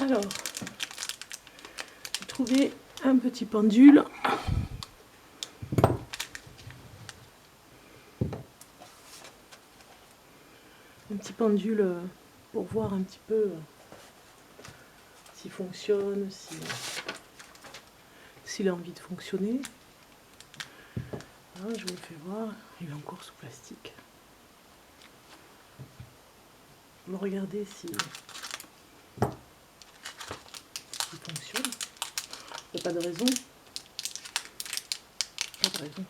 Alors, j'ai trouvé un petit pendule. Un petit pendule pour voir un petit peu s'il fonctionne, s'il a envie de fonctionner. Là, je vous le fais voir, il est encore sous plastique. On va regarder s'il fonctionne. Il n'y a pas de raison. Pas de raison.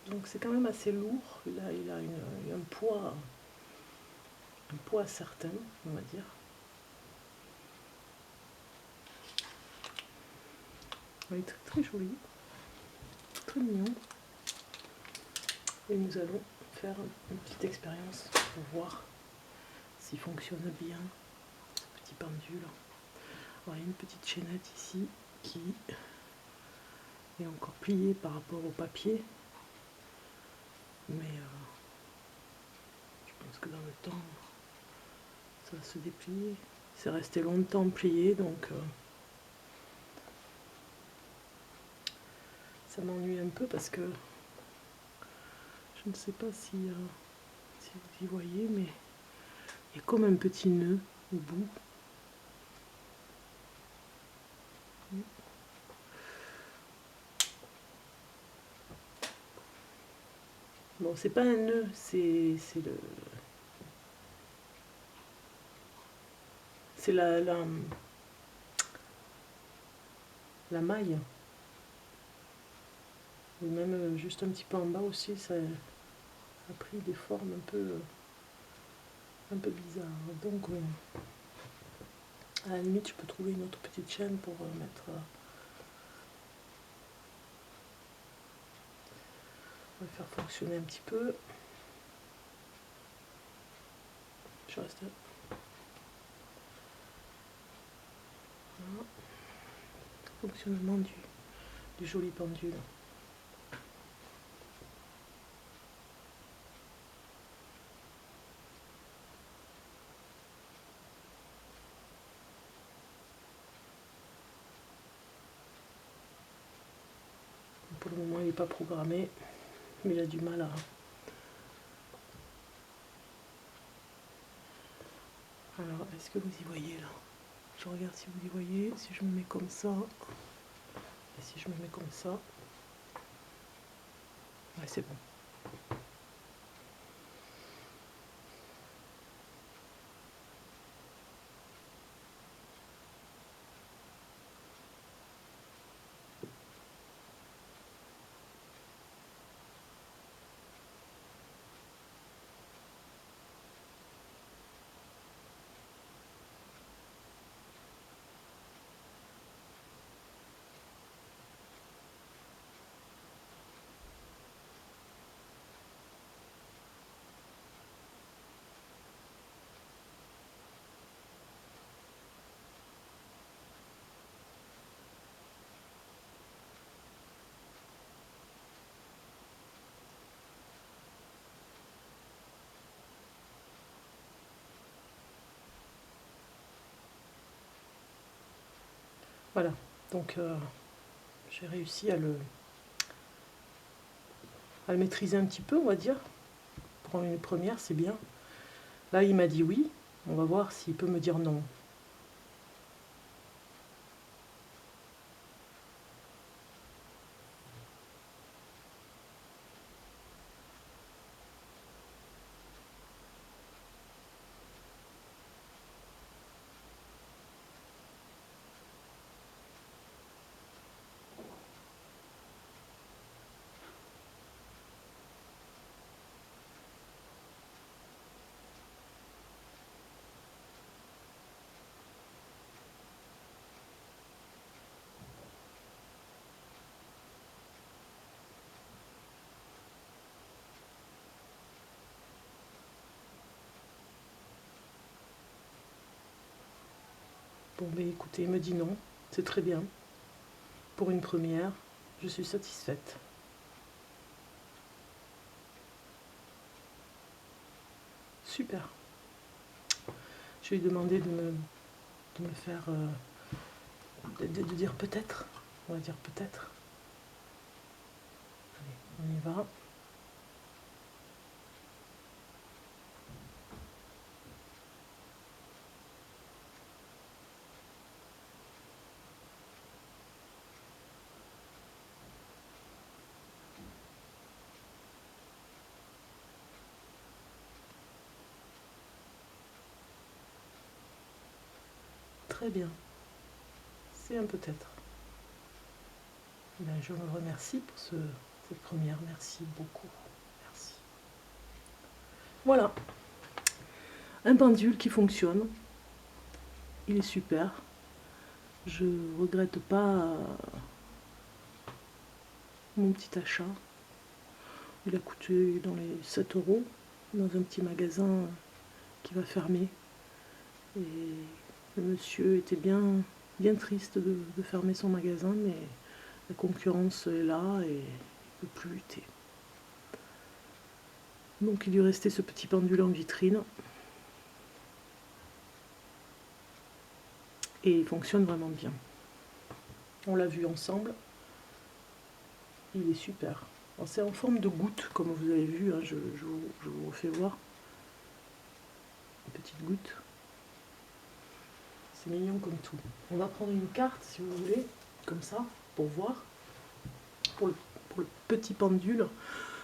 Donc c'est quand même assez lourd. Il a un poids certain, on va dire. Il est très très joli, très mignon. Et nous allons faire une petite expérience pour voir s'il fonctionne bien, ce petit pendule. Alors, il y a une petite chaînette ici qui est encore pliée par rapport au papier. Mais je pense que dans le temps, ça va se déplier. C'est resté longtemps plié, donc ça m'ennuie un peu parce que je ne sais pas si vous y voyez, mais il y a comme un petit nœud au bout. Bon, c'est pas un nœud, c'est la maille. Et même juste un petit peu en bas aussi, ça a pris des formes un peu bizarres. Donc, à la limite, je peux trouver une autre petite chaîne pour mettre. On va faire fonctionner un petit peu. Je reste. Voilà. Fonctionnement du joli pendule. Pour le moment, il n'est pas programmé, mais il a du mal à. Alors, est-ce que vous y voyez là? Je regarde si vous y voyez. Si je me mets comme ça, et si je me mets comme ça, ouais, c'est bon. Voilà, donc j'ai réussi à le maîtriser un petit peu, on va dire. Pour une première, c'est bien. Là, il m'a dit oui. On va voir s'il peut me dire non. Bon, ben écoutez, il me dit non. C'est très bien. Pour une première, je suis satisfaite. super. Je vais lui demander de me faire... de dire peut-être. On va dire peut-être. Allez, on y va. Très bien. C'est un peut-être. Ben, je vous remercie pour cette première. Merci beaucoup. Merci. Voilà. Un pendule qui fonctionne. Il est super. Je regrette pas mon petit achat. Il a coûté dans les 7 € dans un petit magasin qui va fermer. Et le monsieur était bien triste de fermer son magasin, mais la concurrence est là et il ne peut plus lutter. Donc il lui restait ce petit pendule en vitrine. Et il fonctionne vraiment bien. On l'a vu ensemble. Il est super. C'est en forme de goutte, comme vous avez vu, hein, je vous refais voir. Une petite goutte. C'est mignon comme tout. On va prendre une carte, si vous voulez, comme ça, pour voir. Pour le petit pendule.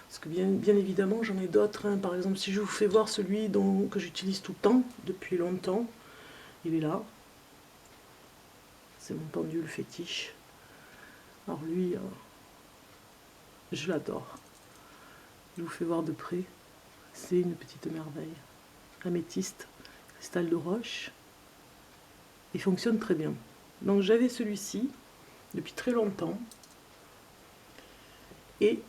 Parce que bien évidemment, j'en ai d'autres. Hein. Par exemple, si je vous fais voir celui que j'utilise tout le temps, depuis longtemps, il est là. C'est mon pendule fétiche. Alors lui, je l'adore. Je vous fais voir de près. C'est une petite merveille. Améthyste, cristal de roche. Il fonctionne très bien. Donc j'avais celui-ci depuis très longtemps. Et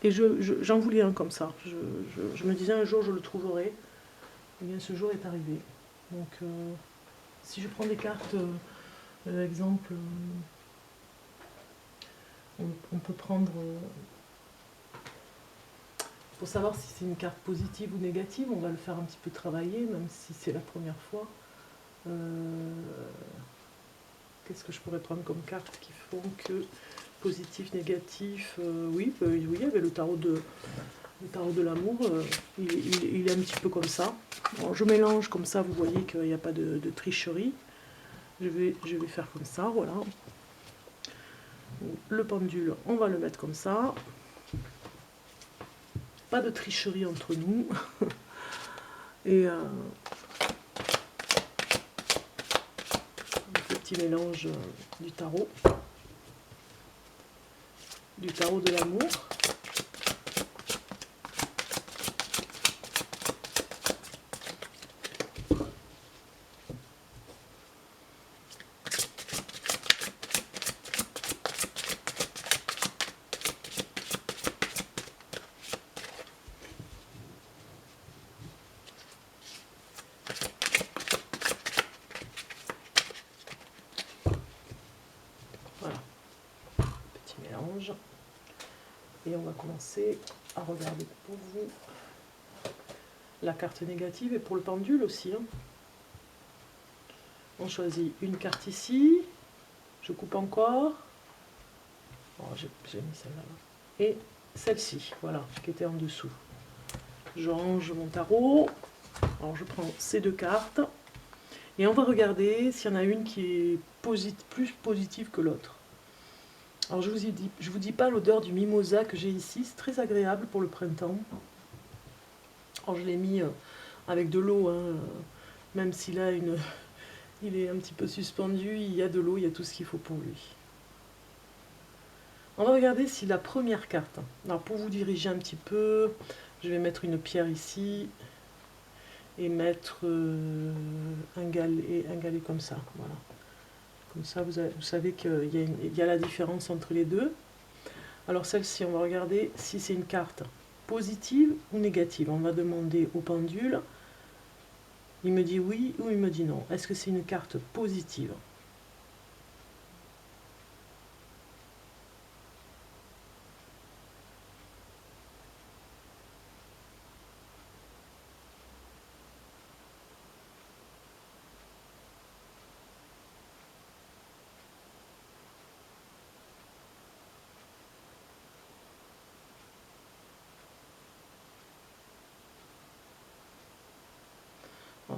j'en voulais un comme ça. Je me disais un jour je le trouverai. Et bien ce jour est arrivé. Donc si je prends des cartes, exemple, on peut prendre... pour savoir si c'est une carte positive ou négative, on va le faire un petit peu travailler, même si c'est la première fois. Qu'est-ce que je pourrais prendre comme cartes qui font que positif, négatif, oui, il y avait le tarot de l'amour, il est un petit peu comme ça. Bon, je mélange comme ça, vous voyez qu'il n'y a pas de tricherie. Je vais faire comme ça, voilà. Le pendule, on va le mettre comme ça. Pas de tricherie entre nous. Et un petit mélange du tarot de l'amour. Voilà, petit mélange. Et on va commencer à regarder pour vous la carte négative et pour le pendule aussi. Hein. On choisit une carte ici. Je coupe encore. Oh, j'ai mis celle-là. Et celle-ci, voilà, qui était en dessous. Je range mon tarot. Alors je prends ces deux cartes. Et on va regarder s'il y en a une qui est plus positive que l'autre. Alors je vous dis pas l'odeur du mimosa que j'ai ici. C'est très agréable pour le printemps. Alors je l'ai mis avec de l'eau. Hein, même s'il a il est un petit peu suspendu, il y a de l'eau, il y a tout ce qu'il faut pour lui. On va regarder si la première carte, alors pour vous diriger un petit peu, je vais mettre une pierre ici et mettre un galet comme ça. Voilà. Comme ça, vous savez qu'il y a la différence entre les deux. Alors celle-ci, on va regarder si c'est une carte positive ou négative. On va demander au pendule. Il me dit oui ou il me dit non. Est-ce que c'est une carte positive?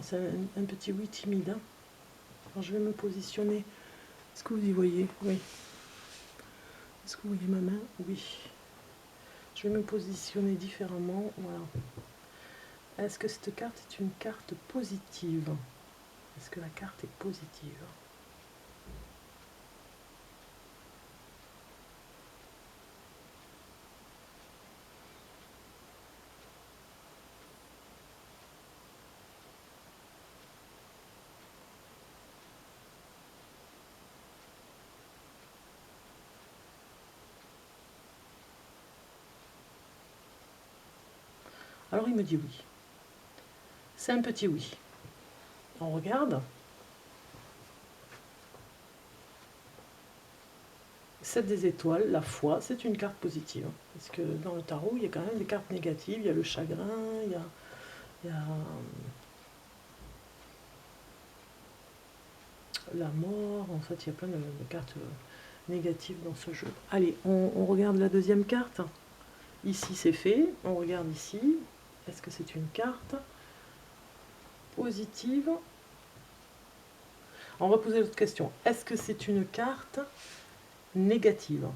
C'est un petit oui timide. Hein. Alors, je vais me positionner. Est-ce que vous y voyez? Oui. Est-ce que vous voyez ma main? Oui. Je vais me positionner différemment. Voilà. Est-ce que cette carte est une carte positive? Est-ce que la carte est positive? Alors il me dit oui. C'est un petit oui. On regarde. 7 des étoiles, la foi, c'est une carte positive. Parce que dans le tarot, il y a quand même des cartes négatives. Il y a le chagrin, il y a la mort. En fait, il y a plein de cartes négatives dans ce jeu. Allez, on regarde la deuxième carte. Ici, c'est fait. On regarde ici. Est-ce que c'est une carte positive? On va poser l'autre question. Est-ce que c'est une carte négative?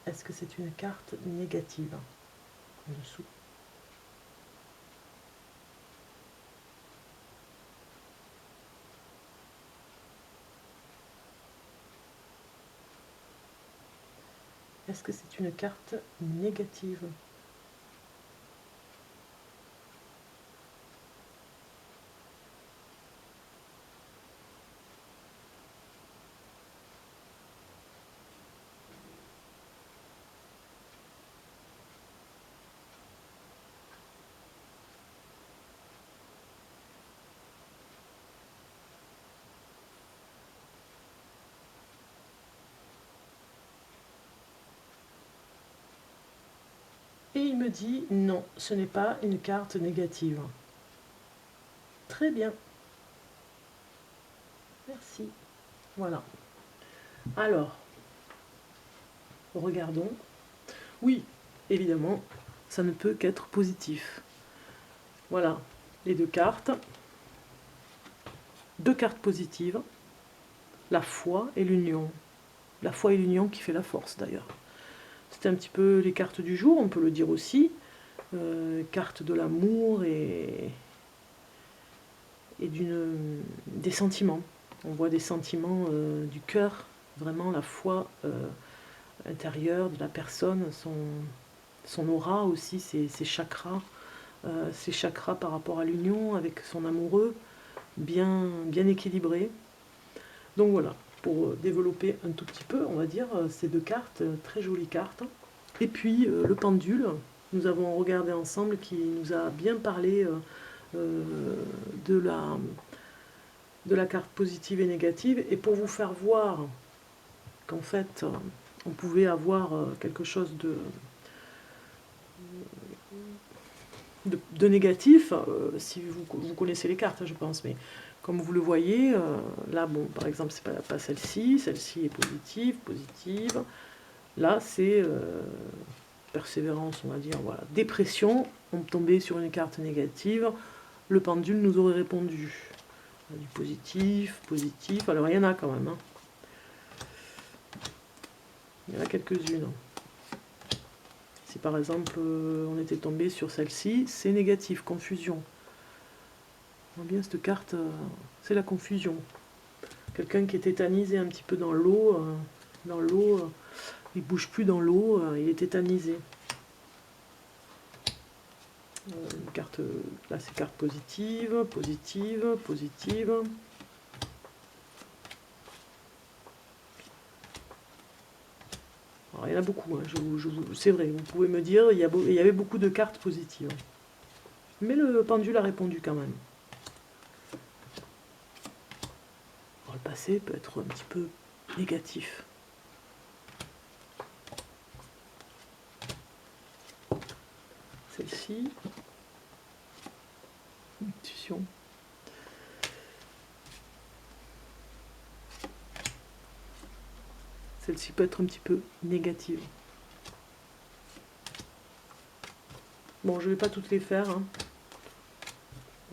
Est-ce que c'est une carte négative? En dessous. Est-ce que c'est une carte négative? Et il me dit non, ce n'est pas une carte négative. Très bien. Merci. Voilà. Alors, regardons. Oui, évidemment, ça ne peut qu'être positif. Voilà, les deux cartes. Deux cartes positives. La foi et l'union. La foi et l'union qui fait la force d'ailleurs. C'est un petit peu les cartes du jour, on peut le dire aussi. Carte de l'amour et des sentiments. On voit des sentiments du cœur, vraiment la foi intérieure de la personne, son aura aussi, ses chakras par rapport à l'union avec son amoureux, bien équilibré. Donc voilà, pour développer un tout petit peu, on va dire, ces deux cartes, très jolies cartes. Et puis le pendule, nous avons regardé ensemble, qui nous a bien parlé de la carte positive et négative. Et pour vous faire voir qu'en fait, on pouvait avoir quelque chose de négatif, si vous connaissez les cartes, je pense, mais comme vous le voyez, là, bon, par exemple, c'est pas celle-ci est positive. Là, c'est persévérance, on va dire, voilà. Dépression, on tombait sur une carte négative, le pendule nous aurait répondu. Du positif, alors il y en a quand même. Hein. Il y en a quelques-unes. Si par exemple on était tombé sur celle-ci, c'est négatif, confusion. On voit bien cette carte, c'est la confusion. Quelqu'un qui est tétanisé un petit peu dans l'eau, il bouge plus dans l'eau, il est tétanisé. Une carte, là c'est carte positive. Alors, il y en a beaucoup, hein, c'est vrai, vous pouvez me dire, il y avait beaucoup de cartes positives. Mais le pendule a répondu quand même. Alors, le passé peut être un petit peu négatif. Celle-ci, intuition. Celle-ci peut être un petit peu négative. Bon, je ne vais pas toutes les faire. Hein.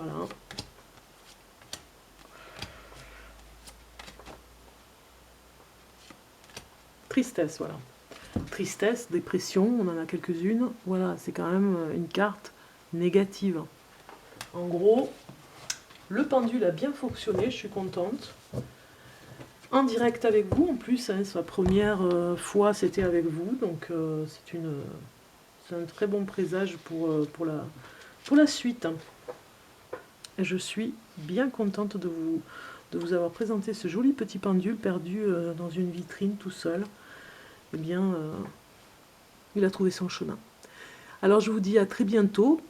Voilà. Tristesse, voilà. Tristesse, dépression, on en a quelques-unes. Voilà, c'est quand même une carte négative. En gros, le pendule a bien fonctionné, je suis contente. En direct avec vous, en plus, hein, sa première fois, c'était avec vous. Donc, c'est un très bon présage pour la suite. Et je suis bien contente de vous avoir présenté ce joli petit pendule perdu dans une vitrine tout seul. Eh bien, il a trouvé son chemin. Alors je vous dis à très bientôt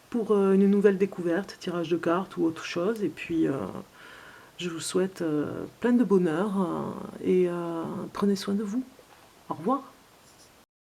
pour une nouvelle découverte, tirage de cartes ou autre chose. Et puis je vous souhaite plein de bonheur et prenez soin de vous. Au revoir.